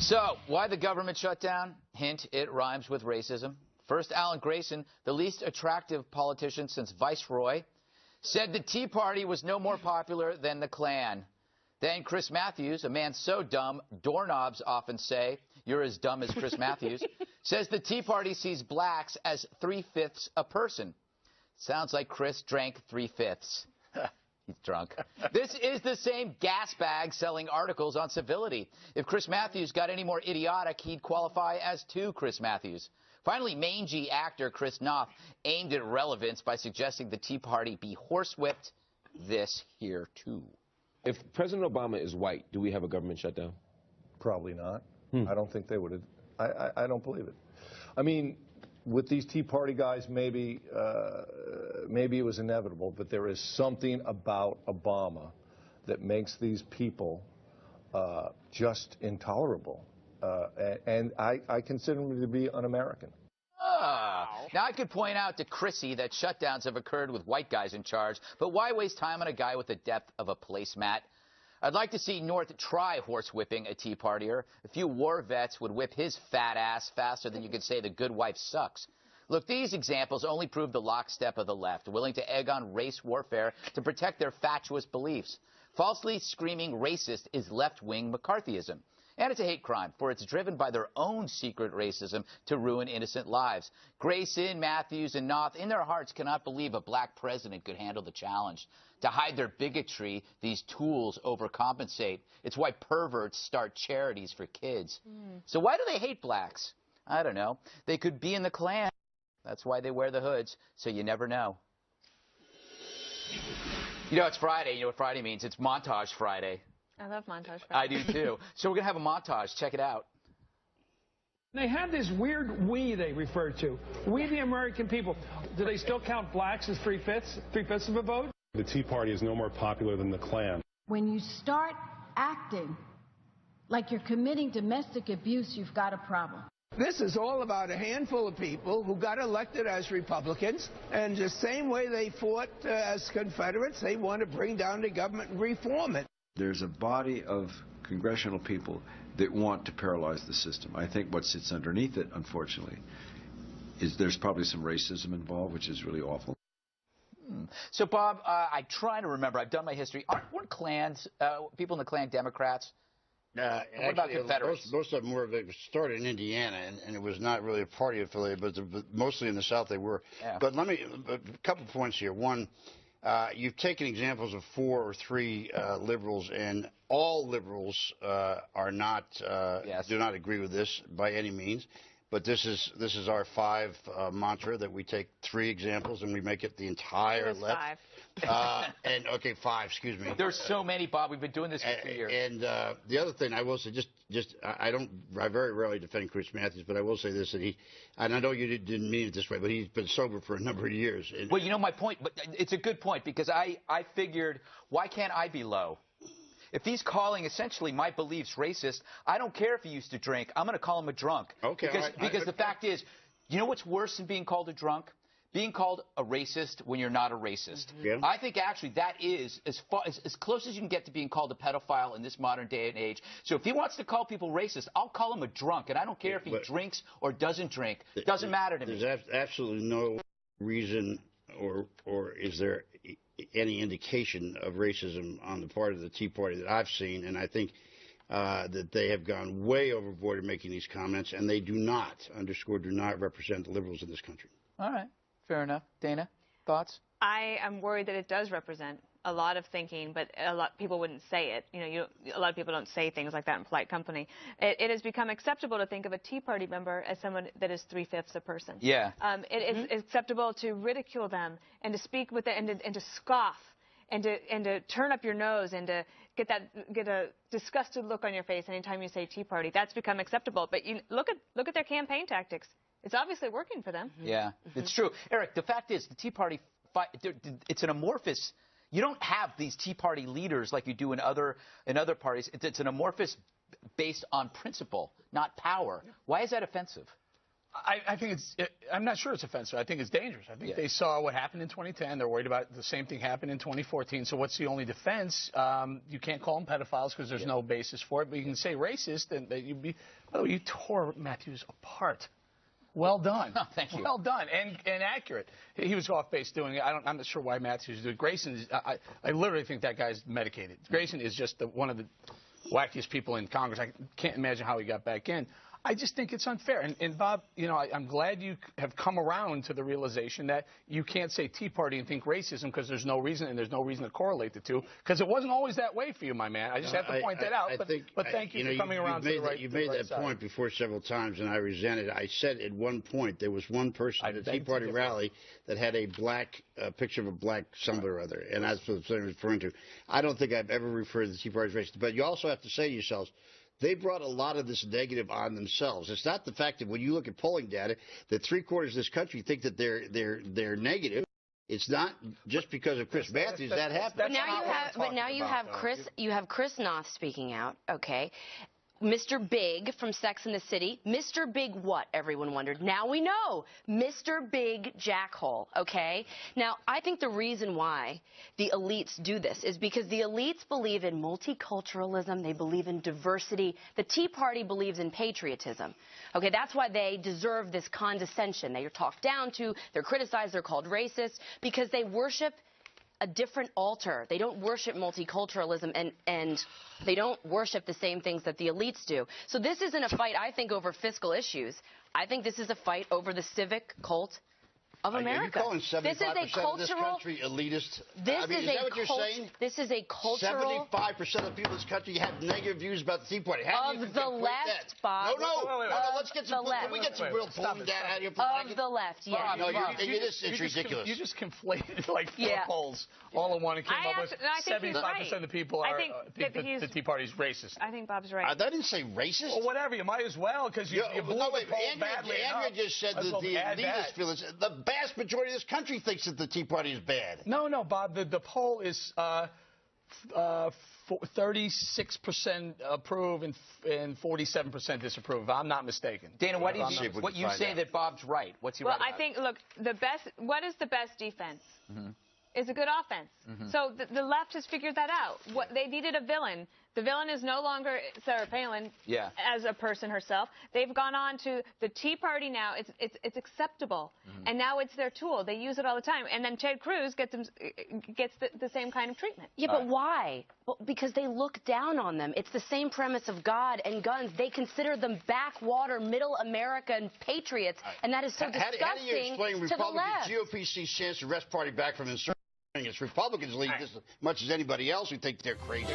So, why the government shutdown? Hint, it rhymes with racism. First, Alan Grayson, the least attractive politician since Viceroy, said the Tea Party was no more popular than the Klan. Then Chris Matthews, a man so dumb, doorknobs often say, "You're as dumb as Chris Matthews," says the Tea Party sees blacks as 3/5 a person. Sounds like Chris drank 3/5. He's drunk. This is the same gas bag selling articles on civility. If Chris Matthews got any more idiotic, he'd qualify as two Chris Matthews. Finally, mangy actor Chris Noth aimed at relevance by suggesting the Tea Party be horsewhipped this here, too. If President Obama is white, do we have a government shutdown? Probably not. I don't think they would. I don't believe it. I mean, with these Tea Party guys, maybe it was inevitable, but there is something about Obama that makes these people just intolerable. And I consider them to be un-American. Now, I could point out to Chrissy that shutdowns have occurred with white guys in charge, but why waste time on a guy with the depth of a placemat? I'd like to see North try horsewhipping a Tea Partier. A few war vets would whip his fat ass faster than you could say the good wife sucks. Look, these examples only prove the lockstep of the left, willing to egg on race warfare to protect their fatuous beliefs. Falsely screaming racist is left-wing McCarthyism. And it's a hate crime, for it's driven by their own secret racism to ruin innocent lives. Grayson, Matthews, and Noth, in their hearts, cannot believe a black president could handle the challenge. To hide their bigotry, these tools overcompensate. It's why perverts start charities for kids. So why do they hate blacks? I don't know. They could be in the Klan. That's why they wear the hoods, so you never know. You know, it's Friday. You know what Friday means? It's Montage Friday. I love Montage Friday. I do, too. So we're going to have a montage. Check it out. They had this weird we they refer to. We, the American people. Do they still count blacks as 3/5 of a vote? The Tea Party is no more popular than the Klan. When you start acting like you're committing domestic abuse, you've got a problem. This is all about a handful of people who got elected as Republicans, and the same way they fought as Confederates, they want to bring down the government and reform it. There's a body of congressional people that want to paralyze the system. I think what sits underneath it, unfortunately, is there's probably some racism involved, which is really awful. So, Bob, I try to remember. I've done my history. Weren't Klans, people in the Klan Democrats? What about Confederates? Most of them were. They started in Indiana, and it was not really a party affiliate, but mostly in the South they were. Yeah. But let me a couple points here. One. You've taken examples of 4 or 3 liberals, and all liberals are not do not agree with this by any means. But this is our 5 mantra that we take 3 examples and we make it the entire left. 5. And okay, 5. Excuse me. There's so many, Bob. We've been doing this for 3 years. And the other thing I will say, I very rarely defend Chris Matthews, but I will say this, that and I know you didn't mean it this way, but he's been sober for a number of years. Well, you know my point, but it's a good point, because I figured, why can't I be low? If he's calling essentially my beliefs racist, I don't care if he used to drink. I'm going to call him a drunk. Okay. Because the fact is, you know what's worse than being called a drunk? Being called a racist when you're not a racist. Yeah. I think actually that is as close as you can get to being called a pedophile in this modern day and age. So if he wants to call people racist, I'll call him a drunk, and I don't care if he drinks or doesn't drink. It doesn't matter to me. There's absolutely no reason or is there any indication of racism on the part of the Tea Party that I've seen, and I think that they have gone way overboard in making these comments, and they do not represent the liberals in this country. All right. Fair enough. Dana, thoughts? I am worried that it does represent a lot of thinking, but a lot of people wouldn't say it. A lot of people don't say things like that in polite company. It has become acceptable to think of a Tea Party member as someone that is 3/5 a person. Yeah. It is acceptable to ridicule them and to speak with it and to scoff and to turn up your nose and to get a disgusted look on your face anytime you say Tea Party. That's become acceptable. But you look at their campaign tactics. It's obviously working for them. Yeah, it's true. Eric, the fact is the Tea Party, it's an amorphous. You don't have these Tea Party leaders like you do in other parties. It's an amorphous based on principle, not power. Why is that offensive? I think I'm not sure it's offensive. I think it's dangerous. I think they saw what happened in 2010. They're worried about the same thing happened in 2014. So what's the only defense? You can't call them pedophiles because there's no basis for it. But you can say racist, and you'd be. Oh, you tore Matthews apart. Well done. Oh, thank you. Well done and accurate. He was off base doing it. I'm not sure why Matthews did it. Grayson, I literally think that guy's medicated. Grayson is just one of the wackiest people in Congress. I can't imagine how he got back in. I just think it's unfair. And Bob, I'm glad you have come around to the realization that you can't say Tea Party and think racism because there's no reason, and there's no reason to correlate the two, because it wasn't always that way for you, my man. I just have to point that out. But thank you for coming around to the right side. You've made that point before several times, and I resent it. I said at one point there was one person at the Tea Party rally that had a black picture of a black somebody or other, and that's what I'm referring to. I don't think I've ever referred to the Tea Party as racist, but you also have to say to yourselves, they brought a lot of this negative on themselves. It's not the fact that when you look at polling data, that 3/4 of this country think that they're negative. It's not just because of Chris Matthews that happened. But now you have Chris Noth speaking out. Okay. Mr. Big from Sex and the City. Mr. Big what, everyone wondered. Now we know. Mr. Big Jackhole, okay? Now, I think the reason why the elites do this is because the elites believe in multiculturalism. They believe in diversity. The Tea Party believes in patriotism. Okay, that's why they deserve this condescension. They are talked down to. They're criticized. They're called racist because they worship a different altar. They don't worship multiculturalism, and they don't worship the same things that the elites do. So this isn't a fight, I think, over fiscal issues. I think this is a fight over the civic cult of America. Are you calling 75% of this country elitist? This is a cultural. 75% of the people in this country have negative views about the Tea Party. Of the left, Bob. No. Let's get some. Can we get some real polling data out here? Of the left, yes. It's ridiculous. You just conflated like four polls all in one and came up with 75% of the people think the Tea Party's racist. I think Bob's right. I didn't say racist. Well, whatever. You might as well because you blew the poll badly enough. Andrea just said that the elitist feel the vast majority of this country thinks that the Tea Party is bad. No, Bob. The poll is 36% approve and 47% disapprove. If I'm not mistaken. Dana, what you say that Bob's right? What's he right about? I think, look, what is the best defense? Is a good offense. So the left has figured that out. They needed a villain. The villain is no longer Sarah Palin as a person herself. They've gone on to the Tea Party now. It's acceptable, and now it's their tool. They use it all the time. And then Ted Cruz gets the same kind of treatment. Yeah, but why? Well, because they look down on them. It's the same premise of God and guns. They consider them backwater, middle American patriots, and that is so disgusting how do you explain to the left. GOP sees chance to wrest party back from insurgents? Republicans lead this as much as anybody else who think they're crazy.